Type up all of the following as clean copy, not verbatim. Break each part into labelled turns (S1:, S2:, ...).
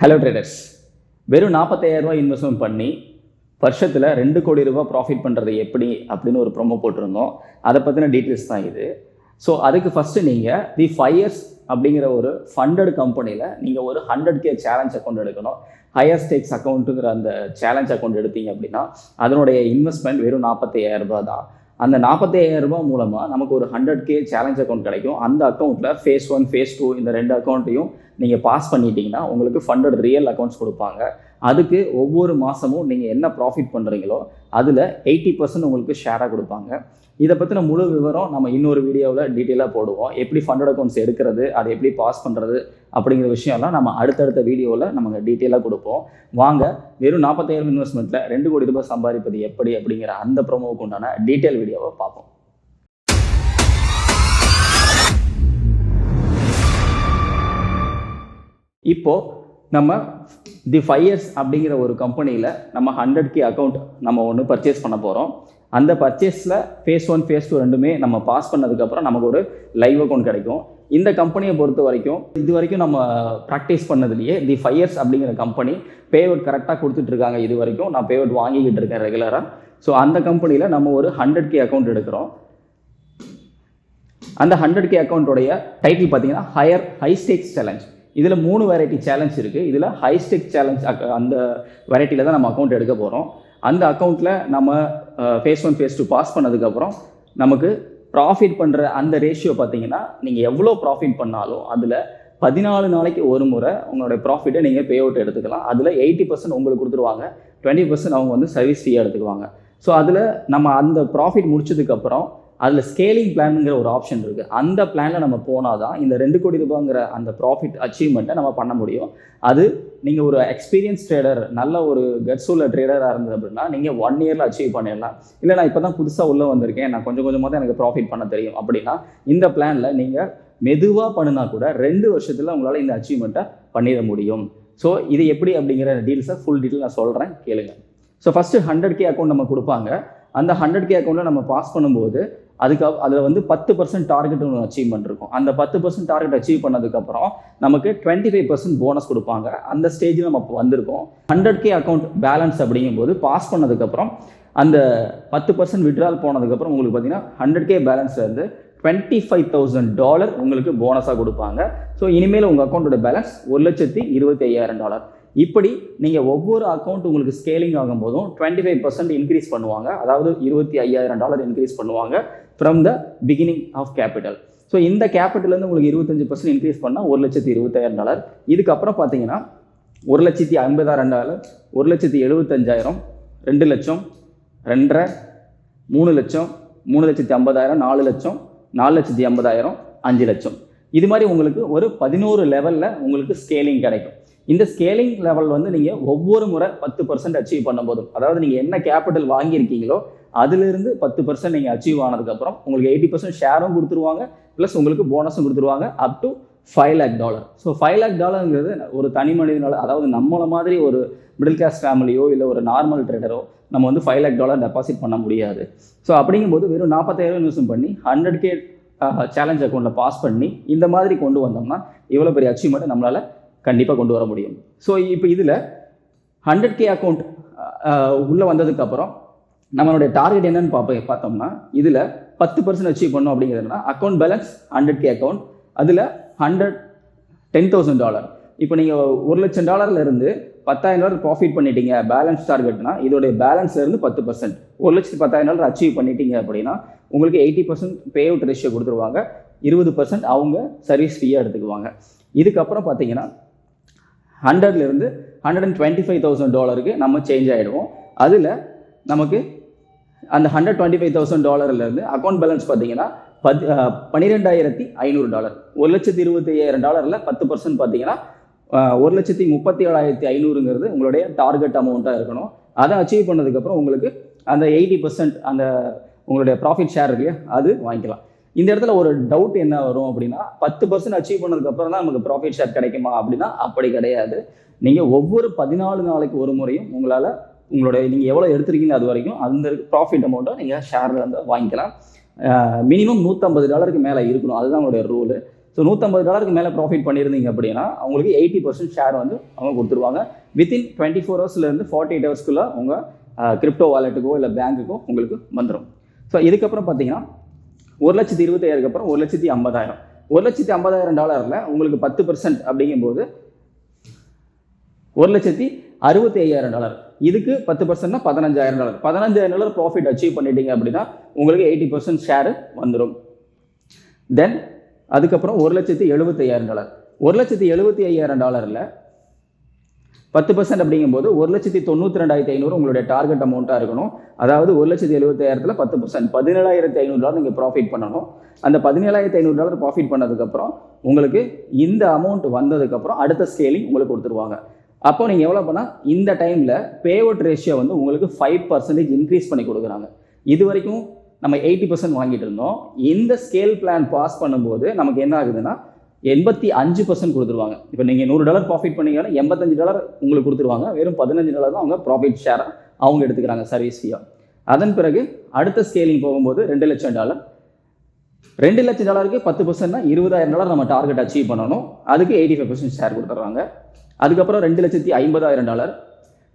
S1: Hello traders, வெறும் 45,000 ரூபாய் investment பண்ணி வருஷத்தில் 2 கோடி ரூபாய் ப்ராஃபிட் பண்ணுறது எப்படி அப்படின்னு ஒரு ப்ரோமோ போட்டிருந்தோம். அதை பற்றின டீட்டெயில்ஸ் தான் இது. ஸோ அதுக்கு ஃபஸ்ட்டு நீங்கள் தி 5 years அப்படிங்கிற ஒரு ஃபண்டட் கம்பெனியில் நீங்கள் ஒரு 100K சேலஞ்ச் அக்கௌண்ட் எடுக்கணும். ஹையர் ஸ்டேக்ஸ் அக்கௌண்ட்டுங்கிற அந்த சேலஞ்ச் அக்கௌண்ட் எடுத்தீங்க அப்படின்னா அதனுடைய இன்வெஸ்ட்மெண்ட் வெறும் 45,000 ரூபாய் தான். அந்த 45,000 ரூபாய் மூலமாக நமக்கு ஒரு 100K சேலஞ்ச் அக்கௌண்ட் கிடைக்கும். அந்த அக்கௌண்ட்டில் ஃபேஸ் 1 ஃபேஸ் 2 இந்த 2 அக்கௌண்ட்டையும் நீங்கள் பாஸ் பண்ணிட்டீங்கன்னா உங்களுக்கு ஃபண்டட் ரியல் அக்கௌண்ட்ஸ் கொடுப்பாங்க. அதுக்கு ஒவ்வொரு மாதமும் நீங்கள் என்ன ப்ராஃபிட் பண்ணுறீங்களோ அதில் 80% உங்களுக்கு ஷேராக கொடுப்பாங்க. இதை பற்றின முழு விவரம் நம்ம இன்னொரு வீடியோவில் டீட்டெயிலாக போடுவோம். எப்படி ஃபண்டட் அக்கௌண்ட்ஸ் எடுக்கிறது, அதை எப்படி பாஸ் பண்ணுறது அப்படிங்கிற விஷயம்லாம் நம்ம அடுத்தடுத்த வீடியோவில் நம்ம டீட்டெயிலாக கொடுப்போம். வாங்க, வெறும் 45,000 இன்வெஸ்ட்மெண்ட்டில் 2 கோடி ரூபாய் சம்பாதிப்பது எப்படி அப்படிங்கிற அந்த ப்ரோமோவுக்கு உண்டான டீட்டெயில் வீடியோவை பார்ப்போம். இப்போது நம்ம தி 5 years அப்படிங்கிற ஒரு கம்பெனியில் நம்ம 100K அக்கௌண்ட் நம்ம ஒன்று பர்ச்சேஸ் பண்ண போகிறோம். அந்த பர்ச்சேஸில் ஃபேஸ் 1 ஃபேஸ் 2 ரெண்டுமே நம்ம பாஸ் பண்ணதுக்கப்புறம் நமக்கு ஒரு லைவ் அக்கௌண்ட் கிடைக்கும். இந்த கம்பெனியை பொறுத்த வரைக்கும் இது வரைக்கும் நம்ம ப்ராக்டிஸ் பண்ணதுலேயே தி 5 years அப்படிங்கிற கம்பெனி பேஅவுட் கரெக்டாக கொடுத்துட்ருக்காங்க. இது வரைக்கும் நான் பேஅவுட் வாங்கிக்கிட்டு இருக்கேன் ரெகுலராக. ஸோ அந்த கம்பெனியில் நம்ம ஒரு 100K அக்கௌண்ட் எடுக்கிறோம். அந்த 100K அக்கௌண்ட்டோடைய டைட்டில் பார்த்தீங்கன்னா ஹை ஸ்டேக்ஸ் சேலஞ்ச். இதில் 3 வெரைட்டி சேலஞ்ச் இருக்குது. இதில் ஹை ஸ்டேக் சேலஞ்ச் அந்த வெரைட்டியில் தான் நம்ம அக்கௌண்ட் எடுக்க போகிறோம். அந்த அக்கௌண்ட்டில் நம்ம ஃபேஸ் 1 ஃபேஸ் 2 பாஸ் பண்ணதுக்கப்புறம் நமக்கு ப்ராஃபிட் பண்ணுற அந்த ரேஷியோ பார்த்தீங்கன்னா நீங்கள் எவ்வளோ ப்ராஃபிட் பண்ணாலும் அதில் 14 நாளைக்கு ஒரு முறை உங்களுடைய ப்ராஃபிட்டை நீங்கள் பே அவுட் எடுத்துக்கலாம். அதில் 80% உங்களுக்கு கொடுத்துருவாங்க, 20% அவங்க வந்து சர்வீஸ் ஃபீயாக எடுத்துக்குவாங்க. ஸோ அதில் நம்ம அந்த ப்ராஃபிட் முடிச்சதுக்கப்புறம் அதில் ஸ்கேலிங் பிளானுங்கிற ஒரு ஆப்ஷன் இருக்குது. அந்த பிளானில் நம்ம போனால் தான் இந்த 2 கோடி ரூபாங்கிற அந்த ப்ராஃபிட் அச்சீவ்மெண்ட்டை நம்ம பண்ண முடியும். அது நீங்கள் ஒரு எக்ஸ்பீரியன்ஸ் ட்ரேடர், நல்ல ஒரு கட்ஸ் உள்ள ட்ரேடராக இருந்தது அப்படின்னா நீங்கள் 1 yearல அச்சீவ் பண்ணிடலாம். இல்லை நான் இப்போ தான் புதுசாக உள்ளே வந்திருக்கேன், நான் கொஞ்சம் கொஞ்சமாக தான் எனக்கு ப்ராஃபிட் பண்ண தெரியும் அப்படின்னா இந்த பிளானில் நீங்கள் மெதுவாக பண்ணினா கூட 2 வருஷத்தில் உங்களால் இந்த அச்சீவ்மெண்ட்டை பண்ணிட முடியும். ஸோ இது எப்படி அப்படிங்கிற டீல்ஸை ஃபுல் டீட்டெயில் நான் சொல்கிறேன், கேளுங்க. ஸோ ஃபஸ்ட்டு 100K அக்கௌண்ட் நம்ம கொடுப்பாங்க. அந்த 100K அக்கௌண்ட்டில் நம்ம பாஸ் பண்ணும்போது அதில் வந்து 10% டார்கெட் ஒன்று அச்சீவ்மெண்ட் இருக்கும். அந்த 10% டார்கெட் அச்சீவ் பண்ணதுக்கப்புறம் நமக்கு 25% போனஸ் கொடுப்பாங்க. அந்த ஸ்டேஜில் நம்ம இப்போ வந்திருக்கோம். 100K அக்கௌண்ட் பேலன்ஸ் அப்படிங்கும்போது பாஸ் பண்ணதுக்கப்புறம் அந்த 10% விட்ரால் போனதுக்கப்புறம் உங்களுக்கு பார்த்தீங்கன்னா 100K பேலன்ஸ்லேருந்து $25,000 உங்களுக்கு போனஸாக கொடுப்பாங்க. ஸோ இனிமேல் உங்கள் அக்கௌண்ட்டோட பேலன்ஸ் $1,25,000. இப்படி நீங்கள் ஒவ்வொரு அக்கௌண்ட் உங்களுக்கு ஸ்கேலிங் ஆகும்போதும் 25% இன்க்ரீஸ் பண்ணுவாங்க. அதாவது $25,000 இன்க்ரீஸ் பண்ணுவாங்க from the beginning of capital. So இந்த கேபிட்டல்லேருந்து உங்களுக்கு 25% இன்க்ரீஸ் பண்ணால் $1,25,000. இதுக்கப்புறம் பார்த்தீங்கன்னா $1,50,000, $1,75,000, 2 லட்சம், 2.5, 3 லட்சம், 3,50,000, 4 லட்சம், 4,50,000, 5 லட்சம். இது மாதிரி உங்களுக்கு ஒரு 11 லெவலில் உங்களுக்கு ஸ்கேலிங் கிடைக்கும். இந்த ஸ்கேலிங் லெவல் வந்து நீங்கள் ஒவ்வொரு முறை 10% அச்சீவ் பண்ணும்போதும், அதாவது நீங்கள் என்ன கேபிட்டல் வாங்கியிருக்கீங்களோ அதிலிருந்து 10% நீங்கள் அச்சீவ் ஆனதுக்கப்புறம் உங்களுக்கு 80% ஷேரும் கொடுத்துருவாங்க, ப்ளஸ் உங்களுக்கு போனஸும் கொடுத்துருவாங்க up to $5 lakh. So $5 lakh ஒரு தனி மனிதனால, அதாவது நம்மளை மாதிரி ஒரு மிடில் கிளாஸ் ஃபேமிலியோ இல்லை ஒரு நார்மல் ட்ரேடரோ நம்ம வந்து $5 lakh டெபாசிட் பண்ண முடியாது. ஸோ அப்படிங்கும்போது வெறும் 45,000 இன்வெஸ்ட் பண்ணி 100K சேலஞ்ச் அக்கௌண்ட்டில் பாஸ் பண்ணி இந்த மாதிரி கொண்டு வந்தோம்னா இவ்வளோ பெரிய அச்சீவ்மெண்ட்டை நம்மளால் கண்டிப்பாக கொண்டு வர முடியும். ஸோ இப்போ இதில் 100K அக்கௌண்ட் உள்ளே வந்ததுக்கப்புறம் நம்மளுடைய டார்கெட் என்னன்னு பார்த்தோம்னா இதில் 10% அச்சீவ் பண்ணோம். அப்படிங்கிறதுனா அக்கௌண்ட் பேலன்ஸ் 100K அக்கௌண்ட், அதில் $10,000. இப்போ நீங்கள் $1,00,000 இருந்து $10,000 ப்ராஃபிட் பண்ணிட்டீங்க, பேலன்ஸ் டார்கெட்னா இதோடைய பேலன்ஸ்லேருந்து 10% $1,10,000 அச்சீவ் பண்ணிட்டீங்க அப்படின்னா உங்களுக்கு 80% பே அவுட் ரேஷியோ கொடுத்துருவாங்க, 20% அவங்க சர்வீஸ் ஃபீயாக எடுத்துக்குவாங்க. இதுக்கப்புறம் பார்த்தீங்கன்னா 100லேருந்து $125,000 நம்ம சேஞ்ச் ஆகிடுவோம். அதில் நமக்கு அந்த $125,000 அக்கௌண்ட் பேலன்ஸ் பார்த்தீங்கன்னா $12,500. $1,25,000 10% பார்த்தீங்கன்னா $1,37,500 உங்களுடைய டார்கெட் அமௌண்ட்டாக இருக்கணும். அதை அச்சீவ் பண்ணதுக்கப்புறம் உங்களுக்கு அந்த 80% அந்த உங்களுடைய ப்ராஃபிட் ஷேர் இருக்கு, அது வாங்கிக்கலாம். இந்த இடத்துல ஒரு டவுட் என்ன வரும் அப்படின்னா 10% அச்சீவ் பண்ணதுக்கப்புறம் தான் நமக்கு ப்ராஃபிட் ஷேர் கிடைக்குமா அப்படின்னா அப்படி கிடையாது. நீங்கள் ஒவ்வொரு 14 நாளைக்கு ஒரு முறையும் உங்களால் உங்களுடைய நீங்கள் எவ்வளோ எடுத்துருக்கீங்க அது வரைக்கும் அந்த ப்ராஃபிட் அமௌண்ட்டை நீங்கள் ஷேரில் வந்து வாங்கிக்கலாம். மினிமம் $150 மேலே இருக்கணும், அதுதான் உங்களுடைய ரூலு. ஸோ $150 மேலே ப்ராஃபிட் பண்ணியிருந்தீங்க அப்படின்னா அவங்களுக்கு 80% ஷேர் வந்து அவங்க கொடுத்துருவாங்க. வித்தின் 24 ஹவர்ஸ்லேருந்து 48 ஹவர்ஸ்க்குள்ளே உங்கள் கிரிப்டோ வாலெட்டுக்கோ இல்லை பேங்க்குக்கோ உங்களுக்கு வந்துடும். ஸோ இதுக்கப்புறம் பார்த்தீங்கன்னா 1,25,000 அப்புறம் 1,50,000 $1,50,000 உங்களுக்கு 10% அப்படிங்கும்போது $1,65,000. இதுக்கு 10%னா $15,000. $15,000 ப்ராஃபிட் அச்சீவ் பண்ணிட்டீங்க அப்படின்னா உங்களுக்கு 80% ஷேர் வந்துடும். தென் அதுக்கப்புறம் $1,75,000. $1,75,000 10% அப்படிங்கும்போது 1,92,500 உங்களுடைய டார்கெட் அமௌண்ட்டாக இருக்கணும். அதாவது 1,70,000 10% $17,500 நீங்கள் ப்ராஃபிட் பண்ணணும். அந்த $17,500 ப்ராஃபிட் பண்ணதுக்கப்புறம் உங்களுக்கு இந்த அமௌண்ட் வந்ததுக்கப்புறம் அடுத்த ஸ்கேலிங் உங்களுக்கு கொடுத்துருவாங்க. அப்போ நீங்கள் எவ்வளோ பண்ணால் இந்த டைமில் பேஅவுட் ரேஷியோ வந்து உங்களுக்கு 5% இன்க்ரீஸ் பண்ணி கொடுக்குறாங்க. இது வரைக்கும் நம்ம 80% வாங்கிட்டு இருந்தோம். இந்த ஸ்கேல் பிளான் பாஸ் பண்ணும்போது நமக்கு என்ன ஆகுதுன்னா 85% கொடுத்துருவாங்க. இப்போ நீங்கள் $100 ப்ராஃபிட் பண்ணீங்கன்னா $85 உங்களுக்கு கொடுத்துருவாங்க. வெறும் $15 தான் அவங்க ப்ராஃபிட் ஷேராக அவங்க எடுத்துக்கிறாங்க சர்வீஸ் ஃபீயாக. அதன் பிறகு அடுத்த ஸ்கேலிங் போகும்போது $2 லட்சம். $2 லட்சம் 10%னா $20,000 நம்ம டார்கெட் அச்சீவ் பண்ணணும். அதுக்கு 85% ஷேர் கொடுத்துட்றாங்க. அதுக்கப்புறம் $2,50,000.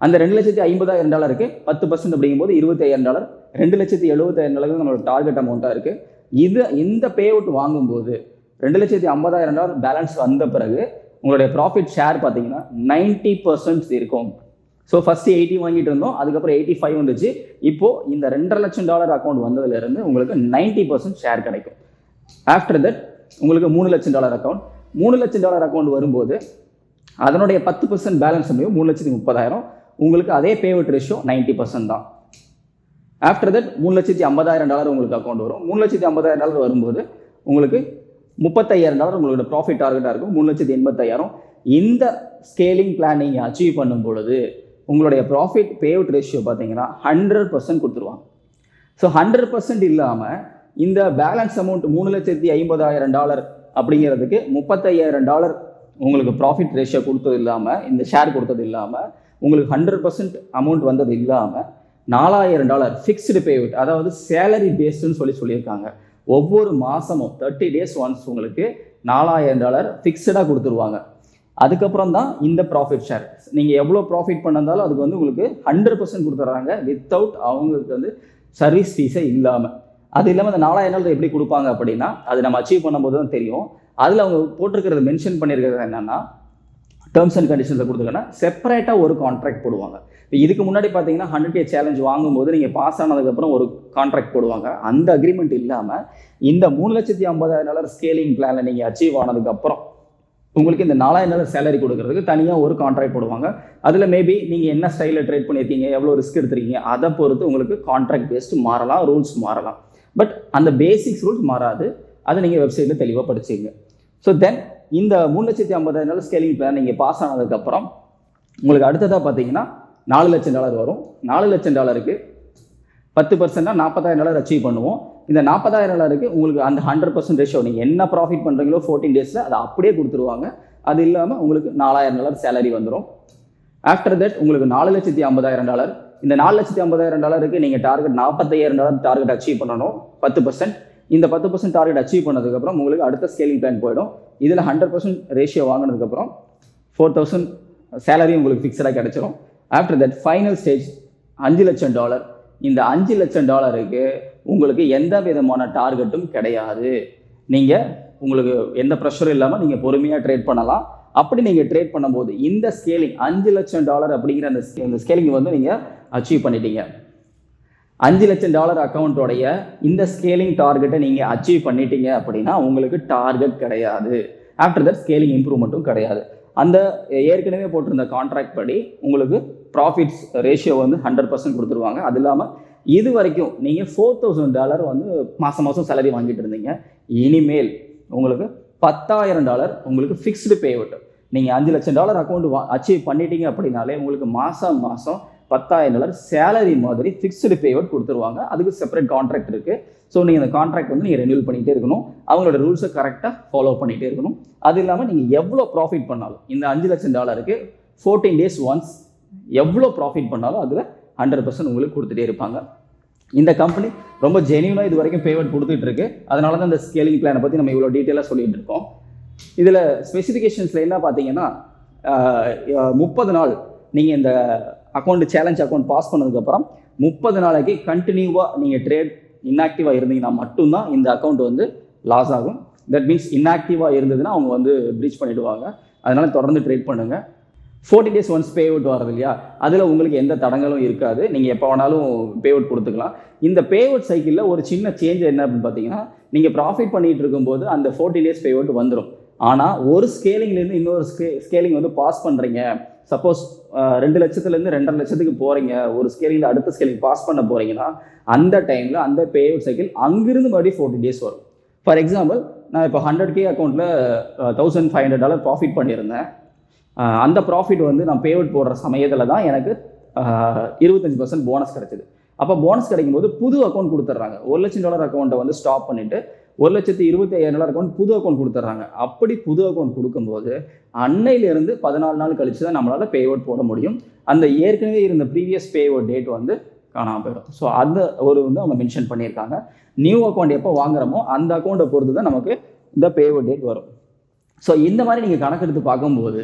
S1: அந்த $2,50,000 10% அப்படிங்கும்போது $25,000. $2,75,000 நம்மளோட டார்கெட் அமௌண்ட்டாக இருக்குது. இந்த பே அவுட் வாங்கும்போது $2,50,000 பேலன்ஸ் வந்த பிறகு உங்களுடைய ப்ராஃபிட் ஷேர் பார்த்தீங்கன்னா 90% இருக்கும். ஸோ ஃபஸ்ட்டு 80 வாங்கிட்டு இருந்தோம், அதுக்கப்புறம் 85 வந்துச்சு. இப்போது இந்த $2.5 லட்சம் அக்கௌண்ட் வந்ததுலேருந்து உங்களுக்கு 90% ஷேர் கிடைக்கும். ஆஃப்டர் தட் உங்களுக்கு $3 லட்சம் அக்கௌண்ட். $3 லட்சம் அக்கௌண்ட் வரும்போது அதனுடைய 10% பேலன்ஸ் முடியும் $3,30,000. உங்களுக்கு அதே பேஅவுட் ரேஷியோ 90% தான். ஆஃப்டர் தட் $3,50,000 உங்களுக்கு அக்கௌண்ட் வரும். $3,50,000 வரும்போது உங்களுக்கு $35,000 உங்களோட ப்ராஃபிட் டார்கெட்டாக இருக்கும். $3,85,000. இந்த ஸ்கேலிங் பிளான் நீங்கள் அச்சீவ் பண்ணும் பொழுது உங்களுடைய ப்ராஃபிட் பேஅவுட் ரேஷியோ பார்த்தீங்கன்னா 100% கொடுத்துருவாங்க. ஸோ 100% இல்லாமல் இந்த பேலன்ஸ் அமௌண்ட் $3,50,000 அப்படிங்கிறதுக்கு $35,000 உங்களுக்கு ப்ராஃபிட் ரேஷியோ கொடுத்தது இல்லாமல், இந்த ஷேர் கொடுத்தது இல்லாமல், உங்களுக்கு 100% அமௌண்ட் வந்தது இல்லாமல் $4,000 ஃபிக்ஸ்டு பேஅவுட், அதாவது சேலரி பேஸ்டுன்னு சொல்லியிருக்காங்க. ஒவ்வொரு மாதமும் 30 days ஒன்ஸ் உங்களுக்கு $4,000 ஃபிக்ஸ்டாக கொடுத்துருவாங்க. அதுக்கப்புறம் தான் இந்த ப்ராஃபிட் ஷேர். நீங்கள் எவ்வளோ ப்ராஃபிட் பண்ணாலும் அதுக்கு வந்து உங்களுக்கு 100% கொடுத்துட்றாங்க வித்தவுட் அவங்களுக்கு வந்து சர்வீஸ் ஃபீஸே இல்லாமல். அது இல்லாமல் அந்த $4,000 எப்படி கொடுப்பாங்க அப்படின்னா அது நம்ம அச்சீவ் பண்ணும்போது தான் தெரியும். அதில் அவங்க போட்டிருக்கிறது மென்ஷன் பண்ணியிருக்கிறது என்னென்னா டேர்ம்ஸ் அண்ட் கண்டிஷன்ஸை கொடுத்துருக்கேன்னா செப்பரேட்டாக ஒரு கான்ட்ராக்ட் போடுவாங்க. இப்போ இதுக்கு முன்னாடி பார்த்தீங்கன்னா 100K சேலஞ்ச் வாங்கும்போது நீங்கள் பாஸ் ஆனதுக்கப்புறம் ஒரு கான்ட்ராக்ட் போடுவாங்க. அந்த அக்ரிமெண்ட் இல்லாமல் இந்த $3,50,000 ஸ்கேலிங் பிளானில் நீங்கள் அச்சீவ் ஆனதுக்கப்புறம் உங்களுக்கு இந்த $4,000 சேலரி கொடுக்கறதுக்கு தனியாக ஒரு கான்ட்ராக்ட் போடுவாங்க. அதில் மேபி நீங்கள் என்ன ஸ்டைலில் ட்ரேட் பண்ணியிருக்கீங்க, எவ்வளோ ரிஸ்க் எடுத்துருக்கீங்க, அதை பொறுத்து உங்களுக்கு கான்ட்ராக்ட் பேஸ்டு மாறலாம், ரூல்ஸ் மாறலாம். பட் அந்த பேசிக்ஸ் ரூல்ஸ் மாறாது. அதை நீங்கள் வெப்சைட்டில் தெளிவாக படிச்சிங்க. ஸோ தென் இந்த $3,50,000 ஸ்கேலிங் பிளான் நீங்கள் பாஸ் ஆனதுக்கப்புறம் உங்களுக்கு அடுத்ததாக பார்த்தீங்கன்னா $4 லட்சம் வரும். $4 லட்சம் 10%னா $40,000 அச்சீவ் பண்ணுவோம். இந்த $40,000 உங்களுக்கு அந்த 100% ரேஷியோ நீங்கள் என்ன ப்ராஃபிட் பண்ணுறீங்களோ 14 daysல அதை அப்படியே கொடுத்துருவாங்க. அது இல்லாமல் உங்களுக்கு $4,000 சேலரி வந்துடும். ஆஃப்டர் தட் உங்களுக்கு $4,50,000. இந்த $4,50,000 நீங்கள் டார்கெட் $45,000 டார்கெட் அச்சீவ் பண்ணணும் 10%. இந்த 10% டார்கெட் அச்சீவ் பண்ணதுக்கப்புறம் உங்களுக்கு அடுத்த ஸ்கேலிங் பிளான் போயிடும். இதில் 100% ரேஷியோ வாங்கினதுக்கப்புறம் 4,000 சேலரி உங்களுக்கு ஃபிக்ஸடாக கிடைச்சிடும். ஆஃப்டர் தட் ஃபைனல் ஸ்டேஜ் $5 லட்சம். இந்த $5 லட்சம் உங்களுக்கு எந்த விதமான டார்கெட்டும் கிடையாது. நீங்கள் உங்களுக்கு எந்த ப்ரெஷரும் இல்லாமல் நீங்கள் பொறுமையாக ட்ரேட் பண்ணலாம். அப்படி நீங்கள் ட்ரேட் பண்ணும்போது இந்த ஸ்கேலிங் $5 லட்சம் அப்படிங்கிற அந்த ஸ்கேலிங் வந்து நீங்கள் அச்சீவ் பண்ணிட்டீங்க. $5 லட்சம் அக்கௌண்ட்டோடைய இந்த ஸ்கேலிங் டார்கெட்டை நீங்கள் அச்சீவ் பண்ணிட்டீங்க அப்படின்னா உங்களுக்கு டார்கெட் கிடையாது. ஆஃப்டர் தட் ஸ்கேலிங் இம்ப்ரூவ்மெண்ட்டும் கிடையாது. அந்த ஏற்கனவே போட்டிருந்த கான்ட்ராக்ட் படி உங்களுக்கு ப்ராஃபிட்ஸ் ரேஷியோ வந்து 100% கொடுத்துருவாங்க. அது இல்லாமல் இது வரைக்கும் நீங்கள் $4,000 வந்து மாதம் சேலரி வாங்கிட்டு இருந்தீங்க. இனிமேல் உங்களுக்கு $10,000 உங்களுக்கு ஃபிக்ஸ்டு பேஅவுட். நீங்கள் $5 லட்சம் அக்கௌண்ட் அச்சீவ் பண்ணிட்டீங்க அப்படின்னாலே உங்களுக்கு மாதம் $10,000 சேலரி மாதிரி ஃபிக்ஸ்டு பேஅவுட் கொடுத்துருவாங்க. அதுக்கு செப்பரேட் கான்ட்ராக்ட் இருக்குது. ஸோ நீங்கள் அந்த கான்ட்ராக்ட் வந்து நீங்கள் ரெனியூல் பண்ணிகிட்டே இருக்கணும். அவங்களோட ரூல்ஸை கரெக்டாக ஃபாலோ பண்ணிகிட்டே இருக்கணும். அது இல்லாமல் நீங்கள் எவ்வளோ ப்ராஃபிட் பண்ணாலும் இந்த $5 லட்சம் 14 days ஒன்ஸ் எவ்வளோ ப்ராஃபிட் பண்ணாலும் அதில் 100% உங்களுக்கு கொடுத்துட்டே இருப்பாங்க. இந்த கம்பெனி ரொம்ப ஜெனியூனாக இது வரைக்கும் பேஅவுட் கொடுத்துட்டு இருக்கு. அதனால தான் இந்த ஸ்கேலிங் பிளானை பற்றி நம்ம இவ்வளோ டீட்டெயிலாக சொல்லிட்டு இருக்கோம். இதில் ஸ்பெசிஃபிகேஷன்ஸில் என்ன பார்த்தீங்கன்னா 30 நாள் நீங்கள் இந்த சேலஞ்ச் அக்கௌண்ட் பாஸ் பண்ணதுக்கப்புறம் 30 நாளைக்கு கண்டினியூவாக நீங்கள் ட்ரேட் இன்ஆக்டிவாக இருந்தீங்கன்னா மட்டும்தான் இந்த அக்கௌண்ட் வந்து லாஸ் ஆகும். தட் மீன்ஸ் இன்ஆக்டிவாக இருந்ததுன்னா அவங்க வந்து ப்ரீச் பண்ணிவிடுவாங்க. அதனால் தொடர்ந்து ட்ரேட் பண்ணுங்கள். 40 days ஒன்ஸ் பே அவுட் வரது இல்லையா, அதில் உங்களுக்கு எந்த தடங்களும் இருக்காது. நீங்கள் எப்போ வேணாலும் பே அவுட் கொடுத்துக்கலாம். இந்த பே அவுட் சைக்கிளில் ஒரு சின்ன சேஞ்ச் என்ன அப்படின்னு பார்த்தீங்கன்னா, நீங்கள் ப்ராஃபிட் பண்ணிகிட்டு இருக்கும்போது அந்த 40 days பே அவுட் வந்துடும். ஆனால் ஒரு ஸ்கேலிங்லேருந்து இன்னொரு ஸ்கேலிங் வந்து பாஸ் பண்ணுறீங்க. சப்போஸ் 2 லட்சத்துலேருந்து 2.5 லட்சத்துக்கு போகிறீங்க, ஒரு ஸ்கேலிங்கில் அடுத்த ஸ்கேலிங் பாஸ் பண்ண போகிறீங்கன்னா அந்த டைமில் அந்த பே அவுட் சைக்கிள் அங்கிருந்து மறுபடியும் 40 days வரும். ஃபார் எக்ஸாம்பிள், நான் இப்போ 100K அக்கௌண்ட்டில் $1,500 ப்ராஃபிட் பண்ணியிருந்தேன். அந்த ப்ராஃபிட் வந்து நான் பே அவுட் போடுற சமயத்தில் தான் எனக்கு 25% போனஸ் கிடைச்சிது. அப்போ போனஸ் கிடைக்கும்போது புது அக்கௌண்ட் கொடுத்துட்றாங்க. $1,00,000 அக்கௌண்ட்டை வந்து ஸ்டாப் பண்ணிவிட்டு $1,25,000 அக்கௌண்ட் புது அக்கௌண்ட் கொடுத்துட்றாங்க. அப்படி புது அக்கௌண்ட் கொடுக்கும்போது அன்னையிலேருந்து 14 நாள் கழிச்சு தான் நம்மளால் பே அவுட் போட முடியும். அந்த ஏற்கனவே இருந்த ப்ரீவியஸ் பே அவுட் டேட் வந்து காணாமல் போயிடும். ஸோ அந்த வந்து அவங்க மென்ஷன் பண்ணியிருக்காங்க. நியூ அக்கௌண்ட் எப்போ வாங்குறோமோ அந்த அக்கௌண்ட்டை பொறுத்து தான் நமக்கு இந்த பே அவுட் டேட் வரும். ஸோ இந்த மாதிரி நீங்கள் கணக்கெடுத்து பார்க்கும்போது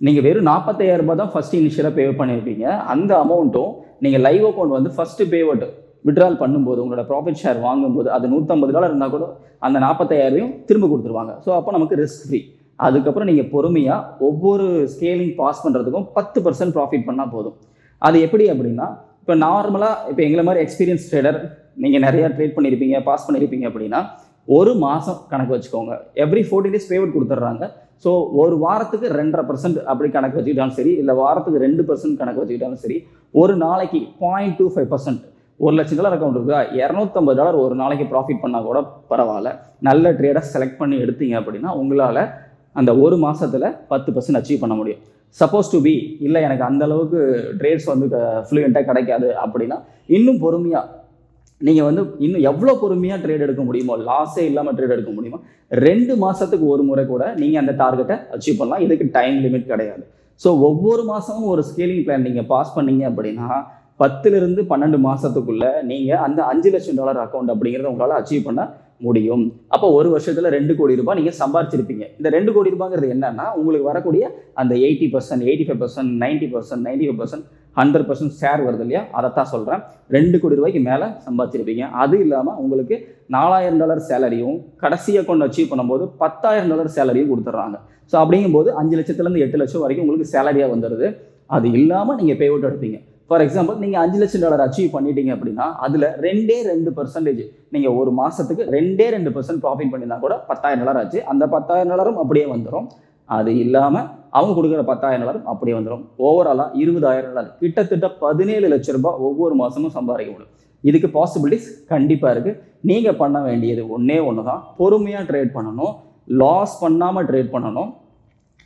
S1: நீங்கள் வெறும் $45,000 தான் ஃபஸ்ட்டு இனிஷியலாக பே பண்ணியிருப்பீங்க. அந்த அமௌண்ட்டும் நீங்கள் லைவ் அக்கௌண்ட் வந்து ஃபஸ்ட்டு பே அவுட் விட்ரால் பண்ணும்போது உங்களோட ப்ராஃபிட் ஷேர் வாங்கும்போது அது $150 இருந்தால் கூட அந்த 45,000 திரும்ப கொடுத்துருவாங்க. ஸோ அப்போ நமக்கு ரிஸ்க் ஃப்ரீ. அதுக்கப்புறம் நீங்கள் பொறுமையாக ஒவ்வொரு ஸ்கேலிங் பாஸ் பண்ணுறதுக்கும் 10% ப்ராஃபிட் பண்ணால் போதும். அது எப்படி அப்படின்னா, இப்போ நார்மலாக இப்போ எங்களை மாதிரி எக்ஸ்பீரியன்ஸ் ட்ரேடர் நீங்கள் நிறையா ட்ரேட் பண்ணியிருப்பீங்க, பாஸ் பண்ணியிருப்பீங்க அப்படின்னா ஒரு மாதம் கணக்கு வச்சுக்கோங்க. எவ்ரி 40 days பே அவுட் கொடுத்துட்றாங்க. ஸோ ஒரு வாரத்துக்கு 2.5% அப்படி கணக்கு வச்சுக்கிட்டாலும் சரி, இல்லை வாரத்துக்கு 2% கணக்கு வச்சுக்கிட்டாலும் சரி, ஒரு நாளைக்கு 0.25% $1,00,000 அக்கௌண்ட் இருக்கா, $250 ஒரு நாளைக்கு ப்ராஃபிட் பண்ணால் கூட பரவாயில்ல. நல்ல ட்ரேடர் செலக்ட் பண்ணி எடுத்தீங்க அப்படின்னா உங்களால் அந்த ஒரு மாதத்தில் 10% அச்சீவ் பண்ண முடியும். சப்போஸ் டு பி இல்லை எனக்கு அந்தளவுக்கு ட்ரேட்ஸ் வந்து ஃப்ளூயண்ட்டாக கிடைக்காது அப்படின்னா இன்னும் பொறுமையாக நீங்கள் வந்து இன்னும் எவ்வளோ பொறுமையாக ட்ரேட் எடுக்க முடியுமோ, லாஸே இல்லாமல் ட்ரேட் எடுக்க முடியுமோ 2 மாதத்துக்கு ஒரு முறை கூட நீங்கள் அந்த டார்கெட்டை அச்சீவ் பண்ணலாம். இதுக்கு டைம் லிமிட் கிடையாது. ஸோ ஒவ்வொரு மாதமும் ஒரு ஸ்கேலிங் பிளான் நீங்கள் பாஸ் பண்ணீங்க அப்படின்னா 10லிருந்து 12 மாதத்துக்குள்ளே நீங்கள் அந்த $5,00,000 அக்கௌண்ட் அப்படிங்கிறத உங்களால் அச்சீவ் பண்ண முடியும். அப்போ ஒரு வருஷத்தில் $2 கோடி நீங்கள் சம்பாரிச்சிருப்பீங்க. இந்த $2 கோடி என்னன்னா உங்களுக்கு வரக்கூடிய அந்த 80%, 85%, 90%, 95%, 100% ஷேர் வருது இல்லையா, அதைத்தான் சொல்கிறேன். $2 கோடி மேலே சம்பாதிச்சிருப்பீங்க. அது இல்லாமல் உங்களுக்கு $4,000 சேலரியும் கடைசி அக்கௌண்ட் அச்சீவ் பண்ணும்போது $10,000 சேலரியும் கொடுத்துட்றாங்க. ஸோ அப்படிங்கும்போது 5 லட்சத்துலேருந்து 8 லட்சம் வரைக்கும் உங்களுக்கு சேலரியாக வந்துடுது. அது இல்லாமல் நீங்கள் பே அவுட் எடுப்பீங்க. ஃபார் எக்ஸாம்பிள், நீங்கள் $5,00,000 அச்சீவ் பண்ணிட்டீங்க அப்படின்னா அதில் 2% நீங்கள் ஒரு மாதத்துக்கு 2% ப்ராஃபிட் பண்ணினா கூட $10,000 ஆச்சு. அந்த $10,000 அப்படியே வந்துடும். அது இல்லாமல் அவங்க கொடுக்குற $10,000 அப்படியே வந்துடும். ஓவராலாக $20,000, கிட்டத்தட்ட $17 லட்ச ரூபாய் ஒவ்வொரு மாதமும் சம்பாதிக்க முடியும். இதுக்கு பாசிபிலிட்டிஸ் கண்டிப்பாக இருக்குது. நீங்கள் பண்ண வேண்டியது ஒன்று தான், பொறுமையாக ட்ரேட் பண்ணணும், லாஸ் பண்ணாமல் ட்ரேட் பண்ணணும்.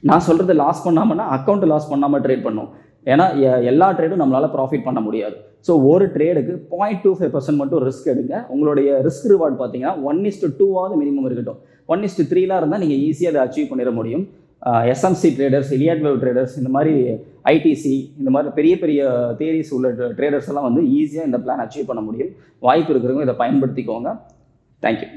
S1: நான் சொல்கிறது லாஸ் பண்ணாமன்னா அக்கௌண்ட் லாஸ் பண்ணாமல் ட்ரேட் பண்ணணும். ஏன்னா எல்லா ட்ரேடும் நம்மளால் ப்ராஃபிட் பண்ண முடியாது. ஸோ ஒரு ட்ரேடுக்கு 0.25% மட்டும் ரிஸ்க் எடுங்க. உங்களுடைய ரிஸ்க் ரிவார்டு பார்த்தீங்கன்னா 1:2 மினிமம் இருக்கட்டும். 1:3 இருந்தால் நீங்கள் ஈஸியாக அதை அச்சீவ் பண்ணிட முடியும். SMC traders, Eliot wave traders, இந்த மாதிரி ஐடிசி, இந்த மாதிரி பெரிய பெரிய தியரிஸ் உள்ள ட்ரேடர்ஸ் எல்லாம் வந்து ஈஸியாக இந்த பிளான் அச்சீவ் பண்ண முடியும். வாய்ப்பு இருக்கிறவங்க இதை பயன்படுத்திக்கோங்க. தேங்க்யூ.